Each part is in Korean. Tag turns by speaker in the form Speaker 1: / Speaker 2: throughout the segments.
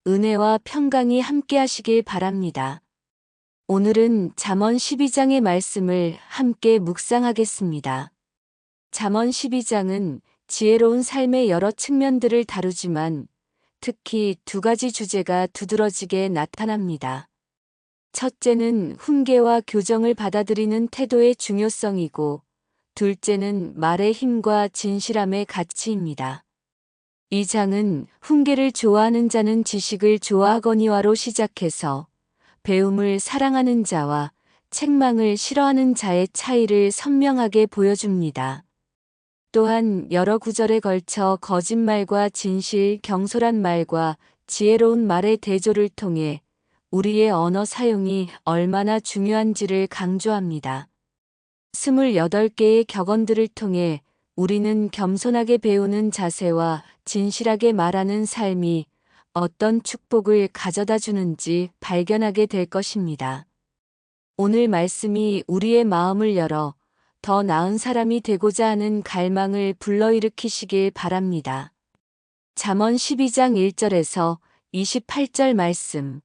Speaker 1: 은혜와 평강이 함께하시길 바랍니다. 오늘은 잠언 12장의 말씀을 함께 묵상하겠습니다. 잠언 12장은 지혜로운 삶의 여러 측면들을 다루지만 특히 두 가지 주제가 두드러지게 나타납니다. 첫째는 훈계와 교정을 받아들이는 태도의 중요성이고, 둘째는 말의 힘과 진실함의 가치입니다. 이 장은 훈계를 좋아하는 자는 지식을 좋아하거니와로 시작해서 배움을 사랑하는 자와 책망을 싫어하는 자의 차이를 선명하게 보여줍니다. 또한 여러 구절에 걸쳐 거짓말과 진실, 경솔한 말과 지혜로운 말의 대조를 통해 우리의 언어 사용이 얼마나 중요한지를 강조합니다. 28개의 격언들을 통해 우리는 겸손하게 배우는 자세와 진실하게 말하는 삶이 어떤 축복을 가져다 주는지 발견하게 될 것입니다. 오늘 말씀이 우리의 마음을 열어 더 나은 사람이 되고자 하는 갈망을 불러일으키시길 바랍니다. 잠언 12장 1절에서 28절 말씀.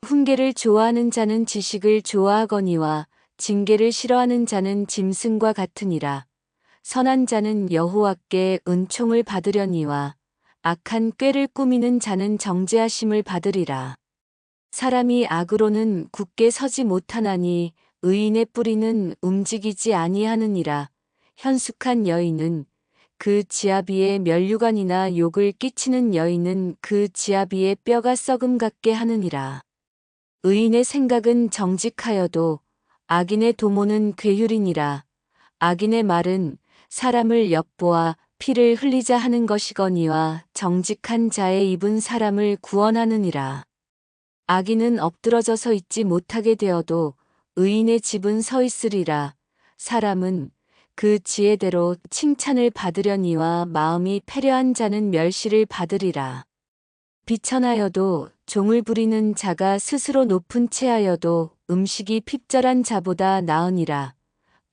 Speaker 1: 훈계를 좋아하는 자는 지식을 좋아하거니와 징계를 싫어하는 자는 짐승과 같으니라. 선한 자는 여호와께 은총을 받으려니와 악한 꾀를 꾸미는 자는 정죄하심을 받으리라. 사람이 악으로는 굳게 서지 못하나니 의인의 뿌리는 움직이지 아니하느니라. 현숙한 여인은 그 지아비의 면류관이나 욕을 끼치는 여인은 그 지아비의 뼈가 썩음 같게 하느니라. 의인의 생각은 정직하여도 악인의 도모는 괴휼이니라. 악인의 말은 사람을 엿보아 피를 흘리자 하는 것이거니와 정직한 자의 입은 사람을 구원하느니라. 악인은 엎드러져서 있지 못하게 되어도 의인의 집은 서 있으리라. 사람은 그 지혜대로 칭찬을 받으려니와 마음이 패려한 자는 멸시를 받으리라. 비천하여도 종을 부리는 자가 스스로 높은 채하여도 음식이 핍절한 자보다 나으니라.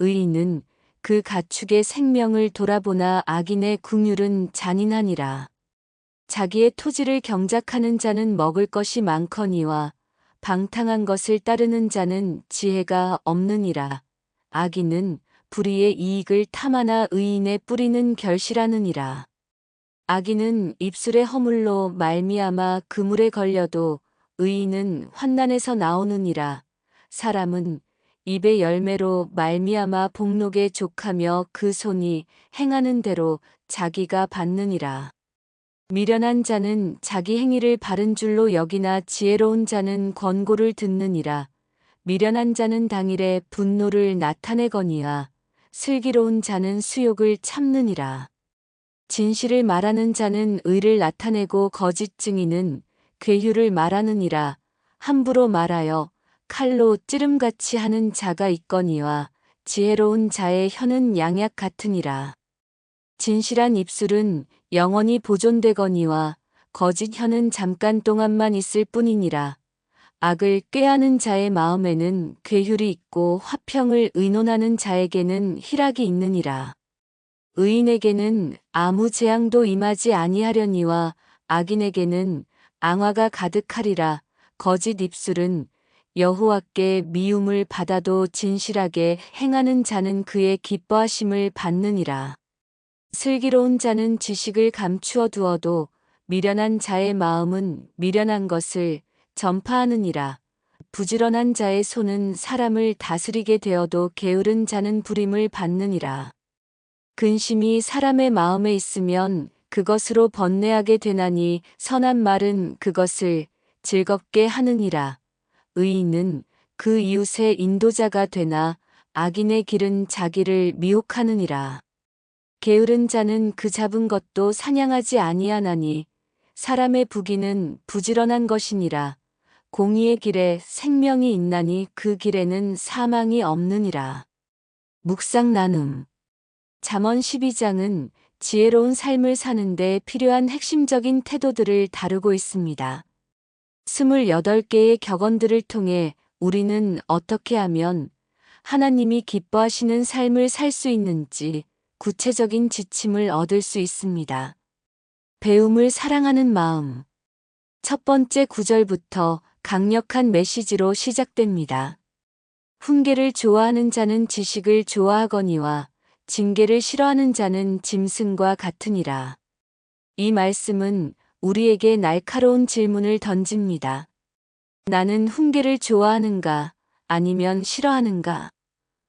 Speaker 1: 의인은 그 가축의 생명을 돌아보나 악인의 궁율은 잔인하니라. 자기의 토지를 경작하는 자는 먹을 것이 많거니와 방탕한 것을 따르는 자는 지혜가 없느니라. 악인은 불의의 이익을 탐하나 의인의 뿌리는 결실하느니라. 악인은 입술의 허물로 말미암아 그물에 걸려도 의인은 환난에서 나오느니라. 사람은 입의 열매로 말미암아 복록에 족하며 그 손이 행하는 대로 자기가 받느니라. 미련한 자는 자기 행위를 바른 줄로 여기나 지혜로운 자는 권고를 듣느니라. 미련한 자는 당일에 분노를 나타내거니와 슬기로운 자는 수욕을 참느니라. 진실을 말하는 자는 의를 나타내고 거짓 증인은 괴휼을 말하느니라. 함부로 말하여 칼로 찌름같이 하는 자가 있거니와 지혜로운 자의 혀는 양약 같으니라. 진실한 입술은 영원히 보존되거니와 거짓 혀는 잠깐 동안만 있을 뿐이니라. 악을 꾀하는 자의 마음에는 괴휼이 있고 화평을 의논하는 자에게는 희락이 있느니라. 의인에게는 아무 재앙도 임하지 아니하려니와 악인에게는 앙화가 가득하리라. 거짓 입술은 여호와께 미움을 받아도 진실하게 행하는 자는 그의 기뻐하심을 받느니라. 슬기로운 자는 지식을 감추어 두어도 미련한 자의 마음은 미련한 것을 전파하느니라. 부지런한 자의 손은 사람을 다스리게 되어도 게으른 자는 부림을 받느니라. 근심이 사람의 마음에 있으면 그것으로 번뇌하게 되나니 선한 말은 그것을 즐겁게 하느니라. 의인은 그 이웃의 인도자가 되나 악인의 길은 자기를 미혹하느니라. 게으른 자는 그 잡은 것도 사냥하지 아니하나니 사람의 부귀는 부지런한 것이니라. 공의의 길에 생명이 있나니 그 길에는 사망이 없느니라. 묵상 나눔. 잠언 12장은 지혜로운 삶을 사는데 필요한 핵심적인 태도들을 다루고 있습니다. 28개의 격언들을 통해 우리는 어떻게 하면 하나님이 기뻐하시는 삶을 살 수 있는지 구체적인 지침을 얻을 수 있습니다. 배움을 사랑하는 마음. 첫 번째 구절부터 강력한 메시지로 시작됩니다. 훈계를 좋아하는 자는 지식을 좋아하거니와 징계를 싫어하는 자는 짐승과 같으니라. 이 말씀은 우리에게 날카로운 질문을 던집니다. 나는 훈계를 좋아하는가 아니면 싫어하는가?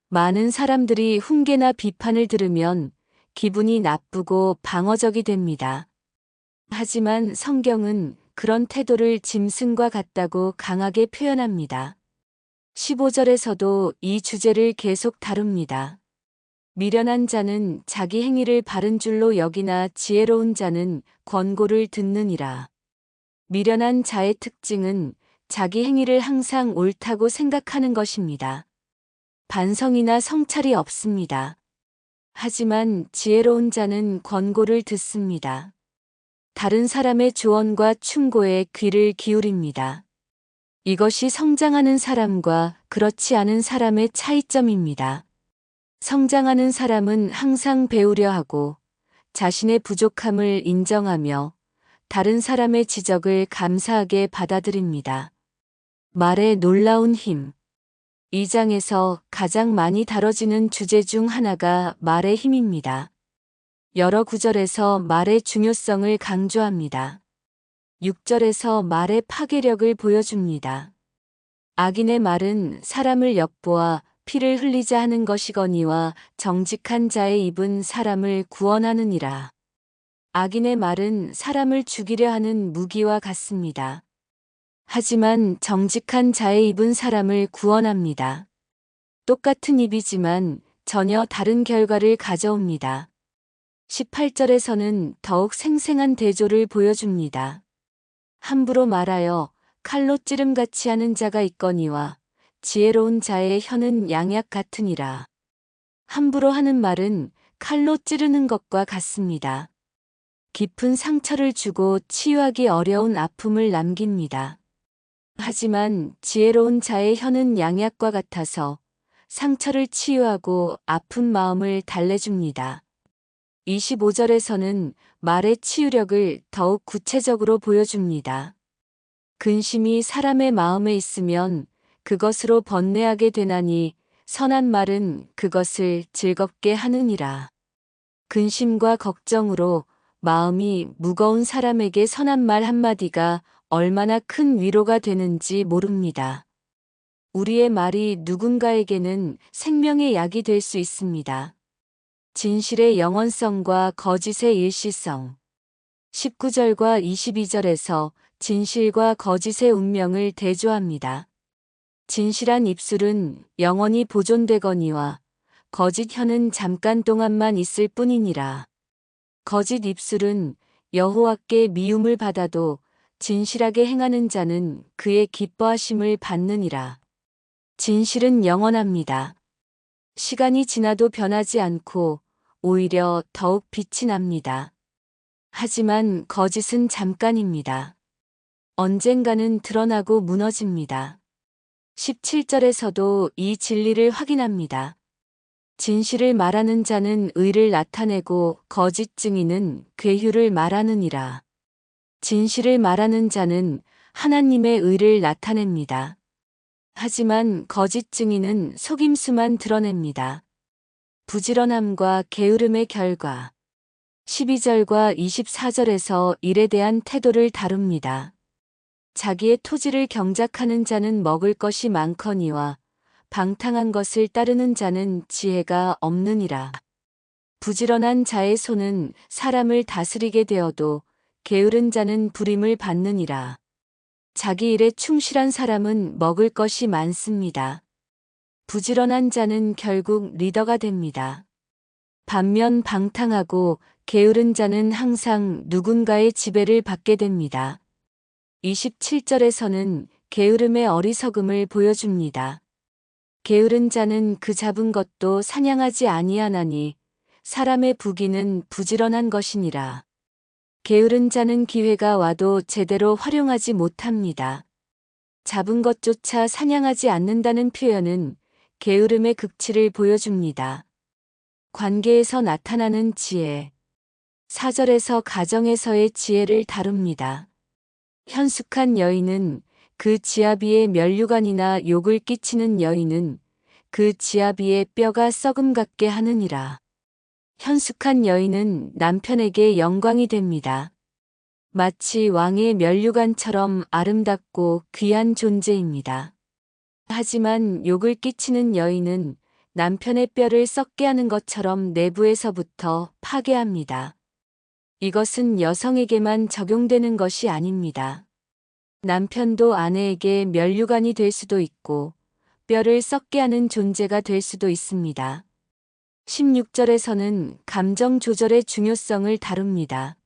Speaker 1: 많은 사람들이 훈계나 비판을 들으면 기분이 나쁘고 방어적이 됩니다. 하지만 성경은 그런 태도를 짐승과 같다고 강하게 표현합니다. 15절에서도 이 주제를 계속 다룹니다. 미련한 자는 자기 행위를 바른 줄로 여기나 지혜로운 자는 권고를 듣느니라. 미련한 자의 특징은 자기 행위를 항상 옳다고 생각하는 것입니다. 반성이나 성찰이 없습니다. 하지만 지혜로운 자는 권고를 듣습니다. 다른 사람의 조언과 충고에 귀를 기울입니다. 이것이 성장하는 사람과 그렇지 않은 사람의 차이점입니다. 성장하는 사람은 항상 배우려 하고 자신의 부족함을 인정하며 다른 사람의 지적을 감사하게 받아들입니다. 말의 놀라운 힘. 이 장에서 가장 많이 다뤄지는 주제 중 하나가 말의 힘입니다. 여러 구절에서 말의 중요성을 강조합니다. 6절에서 말의 파괴력을 보여줍니다. 악인의 말은 사람을 엿보아 피를 흘리자 하는 것이거니와 정직한 자의 입은 사람을 구원하느니라. 악인의 말은 사람을 죽이려 하는 무기와 같습니다. 하지만 정직한 자의 입은 사람을 구원합니다. 똑같은 입이지만 전혀 다른 결과를 가져옵니다. 18절에서는 더욱 생생한 대조를 보여줍니다. 함부로 말하여 칼로 찌름같이 하는 자가 있거니와 지혜로운 자의 혀는 양약 같으니라. 함부로 하는 말은 칼로 찌르는 것과 같습니다. 깊은 상처를 주고 치유하기 어려운 아픔을 남깁니다. 하지만 지혜로운 자의 혀는 양약과 같아서 상처를 치유하고 아픈 마음을 달래줍니다. 25절에서는 말의 치유력을 더욱 구체적으로 보여줍니다. 근심이 사람의 마음에 있으면 그것으로 번뇌하게 되나니 선한 말은 그것을 즐겁게 하느니라. 근심과 걱정으로 마음이 무거운 사람에게 선한 말 한마디가 얼마나 큰 위로가 되는지 모릅니다. 우리의 말이 누군가에게는 생명의 약이 될 수 있습니다. 진실의 영원성과 거짓의 일시성. 19절과 22절에서 진실과 거짓의 운명을 대조합니다. 진실한 입술은 영원히 보존되거니와 거짓 혀는 잠깐 동안만 있을 뿐이니라. 거짓 입술은 여호와께 미움을 받아도 진실하게 행하는 자는 그의 기뻐하심을 받느니라. 진실은 영원합니다. 시간이 지나도 변하지 않고 오히려 더욱 빛이 납니다. 하지만 거짓은 잠깐입니다. 언젠가는 드러나고 무너집니다. 17절에서도 이 진리를 확인합니다. 진실을 말하는 자는 의를 나타내고 거짓 증인은 괴휴를 말하느니라. 진실을 말하는 자는 하나님의 의를 나타냅니다. 하지만 거짓 증인은 속임수만 드러냅니다. 부지런함과 게으름의 결과. 12절과 24절에서 일에 대한 태도를 다룹니다. 자기의 토지를 경작하는 자는 먹을 것이 많거니와 방탕한 것을 따르는 자는 지혜가 없느니라. 부지런한 자의 손은 사람을 다스리게 되어도 게으른 자는 불임을 받느니라. 자기 일에 충실한 사람은 먹을 것이 많습니다. 부지런한 자는 결국 리더가 됩니다. 반면 방탕하고 게으른 자는 항상 누군가의 지배를 받게 됩니다. 27절에서는 게으름의 어리석음을 보여줍니다. 게으른 자는 그 잡은 것도 사냥하지 아니하나니 사람의 부귀는 부지런한 것이니라. 게으른 자는 기회가 와도 제대로 활용하지 못합니다. 잡은 것조차 사냥하지 않는다는 표현은 게으름의 극치를 보여줍니다. 관계에서 나타나는 지혜. 4절에서 가정에서의 지혜를 다룹니다. 현숙한 여인은 그 지아비의 면류관이나 욕을 끼치는 여인은 그 지아비의 뼈가 썩음 같게 하느니라. 현숙한 여인은 남편에게 영광이 됩니다. 마치 왕의 면류관처럼 아름답고 귀한 존재입니다. 하지만 욕을 끼치는 여인은 남편의 뼈를 썩게 하는 것처럼 내부에서부터 파괴합니다. 이것은 여성에게만 적용되는 것이 아닙니다. 남편도 아내에게 면류관이 될 수도 있고 뼈를 썩게 하는 존재가 될 수도 있습니다. 16절에서는 감정 조절의 중요성을 다룹니다.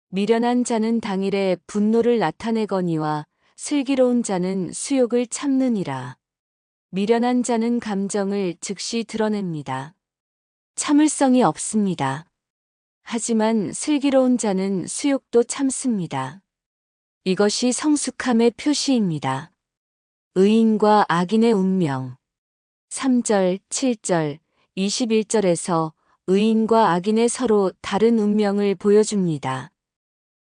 Speaker 1: 미련한 자는 당일에 분노를 나타내거니와 슬기로운 자는 수욕을 참느니라. 미련한 자는 감정을 즉시 드러냅니다. 참을성이 없습니다. 하지만 슬기로운 자는 수욕도 참습니다. 이것이 성숙함의 표시입니다. 의인과 악인의 운명. 3절, 7절, 21절에서 의인과 악인의 서로 다른 운명을 보여줍니다.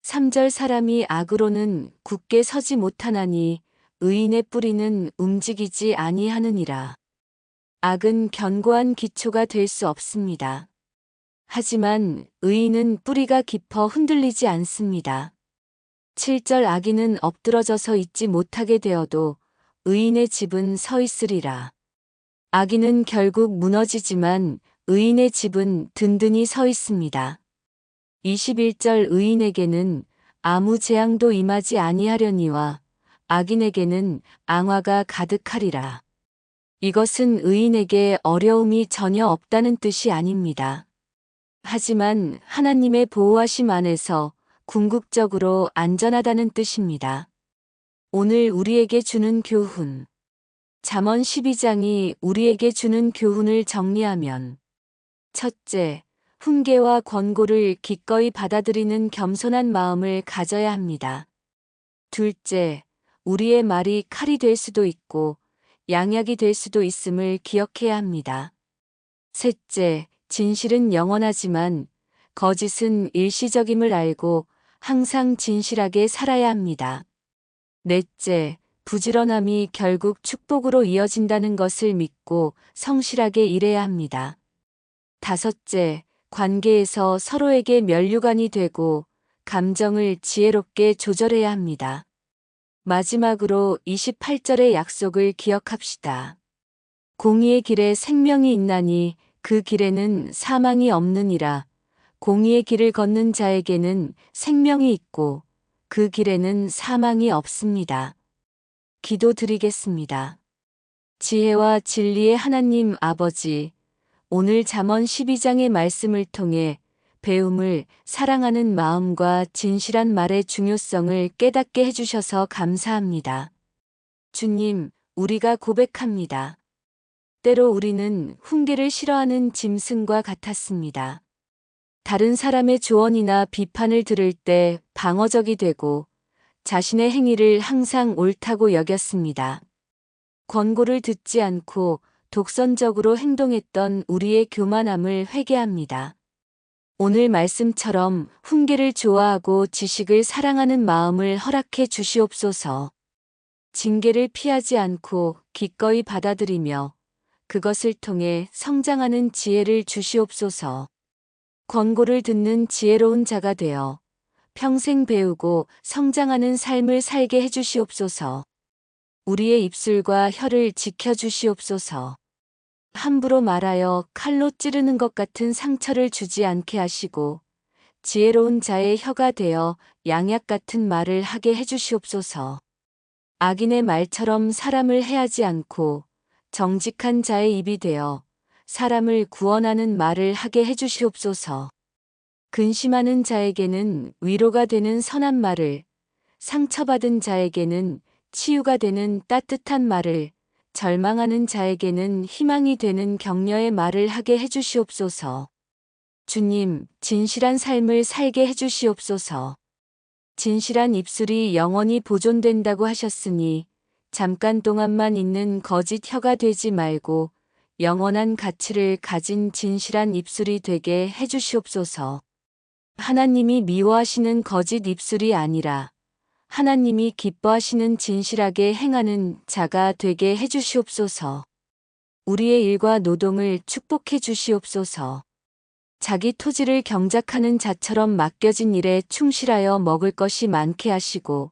Speaker 1: 3절 사람이 악으로는 굳게 서지 못하나니 의인의 뿌리는 움직이지 아니하느니라. 악은 견고한 기초가 될 수 없습니다. 하지만 의인은 뿌리가 깊어 흔들리지 않습니다. 7절 악인은 엎드러져서 있지 못하게 되어도 의인의 집은 서 있으리라. 악인은 결국 무너지지만 의인의 집은 든든히 서 있습니다. 21절 의인에게는 아무 재앙도 임하지 아니하려니와 악인에게는 앙화가 가득하리라. 이것은 의인에게 어려움이 전혀 없다는 뜻이 아닙니다. 하지만 하나님의 보호하심 안에서 궁극적으로 안전하다는 뜻입니다. 오늘 우리에게 주는 교훈. 잠언 12장이 우리에게 주는 교훈을 정리하면 첫째, 훈계와 권고를 기꺼이 받아들이는 겸손한 마음을 가져야 합니다. 둘째, 우리의 말이 칼이 될 수도 있고 양약이 될 수도 있음을 기억해야 합니다. 셋째, 진실은 영원하지만 거짓은 일시적임을 알고 항상 진실하게 살아야 합니다. 넷째, 부지런함이 결국 축복으로 이어진다는 것을 믿고 성실하게 일해야 합니다. 다섯째, 관계에서 서로에게 면류관이 되고 감정을 지혜롭게 조절해야 합니다. 마지막으로 28절의 약속을 기억합시다. 공의의 길에 생명이 있나니 그 길에는 사망이 없느니라. 공의의 길을 걷는 자에게는 생명이 있고 그 길에는 사망이 없습니다. 기도드리겠습니다. 지혜와 진리의 하나님 아버지, 오늘 잠언 12장의 말씀을 통해 배움을 사랑하는 마음과 진실한 말의 중요성을 깨닫게 해주셔서 감사합니다. 주님, 우리가 고백합니다. 때로 우리는 훈계를 싫어하는 짐승과 같았습니다. 다른 사람의 조언이나 비판을 들을 때 방어적이 되고 자신의 행위를 항상 옳다고 여겼습니다. 권고를 듣지 않고 독선적으로 행동했던 우리의 교만함을 회개합니다. 오늘 말씀처럼 훈계를 좋아하고 지식을 사랑하는 마음을 허락해 주시옵소서. 징계를 피하지 않고 기꺼이 받아들이며 그것을 통해 성장하는 지혜를 주시옵소서. 권고를 듣는 지혜로운 자가 되어 평생 배우고 성장하는 삶을 살게 해주시옵소서. 우리의 입술과 혀를 지켜주시옵소서. 함부로 말하여 칼로 찌르는 것 같은 상처를 주지 않게 하시고 지혜로운 자의 혀가 되어 양약 같은 말을 하게 해주시옵소서. 악인의 말처럼 사람을 해하지 않고 정직한 자의 입이 되어 사람을 구원하는 말을 하게 해주시옵소서. 근심하는 자에게는 위로가 되는 선한 말을, 상처받은 자에게는 치유가 되는 따뜻한 말을, 절망하는 자에게는 희망이 되는 격려의 말을 하게 해주시옵소서. 주님, 진실한 삶을 살게 해주시옵소서. 진실한 입술이 영원히 보존된다고 하셨으니 잠깐 동안만 있는 거짓 혀가 되지 말고 영원한 가치를 가진 진실한 입술이 되게 해주시옵소서. 하나님이 미워하시는 거짓 입술이 아니라 하나님이 기뻐하시는 진실하게 행하는 자가 되게 해주시옵소서. 우리의 일과 노동을 축복해 주시옵소서. 자기 토지를 경작하는 자처럼 맡겨진 일에 충실하여 먹을 것이 많게 하시고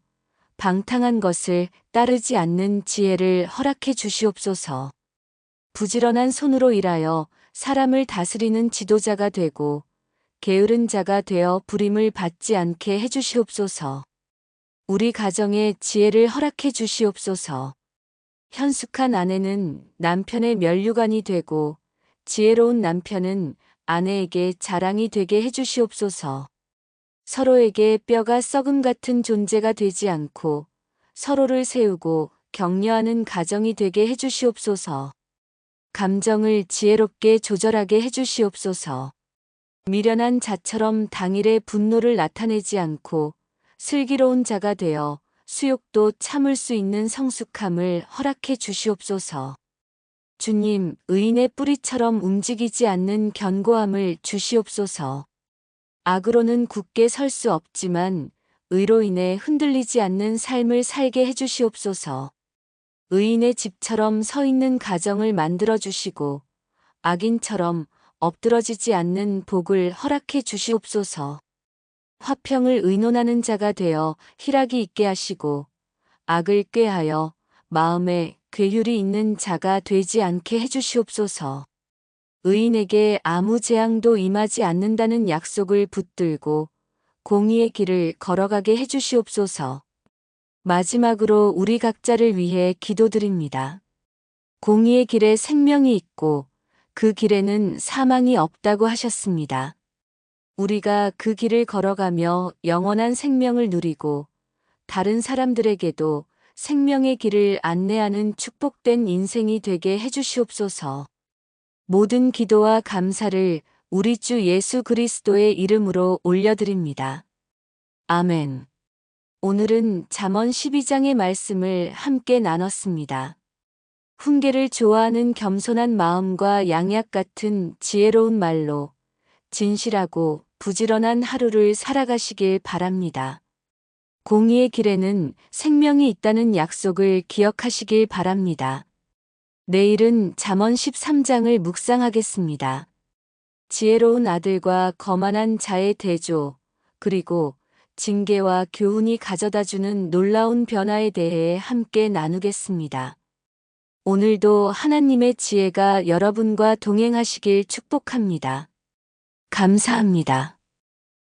Speaker 1: 방탕한 것을 따르지 않는 지혜를 허락해 주시옵소서. 부지런한 손으로 일하여 사람을 다스리는 지도자가 되고 게으른 자가 되어 부림을 받지 않게 해주시옵소서. 우리 가정에 지혜를 허락해 주시옵소서. 현숙한 아내는 남편의 면류관이 되고 지혜로운 남편은 아내에게 자랑이 되게 해주시옵소서. 서로에게 뼈가 썩음 같은 존재가 되지 않고 서로를 세우고 격려하는 가정이 되게 해주시옵소서. 감정을 지혜롭게 조절하게 해주시옵소서. 미련한 자처럼 당일의 분노를 나타내지 않고 슬기로운 자가 되어 수욕도 참을 수 있는 성숙함을 허락해 주시옵소서. 주님, 의인의 뿌리처럼 움직이지 않는 견고함을 주시옵소서. 악으로는 굳게 설 수 없지만 의로 인해 흔들리지 않는 삶을 살게 해주시옵소서. 의인의 집처럼 서 있는 가정을 만들어 주시고 악인처럼 엎드러지지 않는 복을 허락해 주시옵소서. 화평을 의논하는 자가 되어 희락이 있게 하시고 악을 꾀하여 마음에 괴휼이 있는 자가 되지 않게 해주시옵소서. 의인에게 아무 재앙도 임하지 않는다는 약속을 붙들고 공의의 길을 걸어가게 해주시옵소서. 마지막으로 우리 각자를 위해 기도드립니다. 공의의 길에 생명이 있고 그 길에는 사망이 없다고 하셨습니다. 우리가 그 길을 걸어가며 영원한 생명을 누리고 다른 사람들에게도 생명의 길을 안내하는 축복된 인생이 되게 해주시옵소서. 모든 기도와 감사를 우리 주 예수 그리스도의 이름으로 올려드립니다. 아멘. 오늘은 잠언 12장의 말씀을 함께 나눴습니다. 훈계를 좋아하는 겸손한 마음과 양약 같은 지혜로운 말로 진실하고 부지런한 하루를 살아가시길 바랍니다. 공의의 길에는 생명이 있다는 약속을 기억하시길 바랍니다. 내일은 잠언 13장을 묵상하겠습니다. 지혜로운 아들과 거만한 자의 대조, 그리고 징계와 교훈이 가져다주는 놀라운 변화에 대해 함께 나누겠습니다. 오늘도 하나님의 지혜가 여러분과 동행하시길 축복합니다. 감사합니다.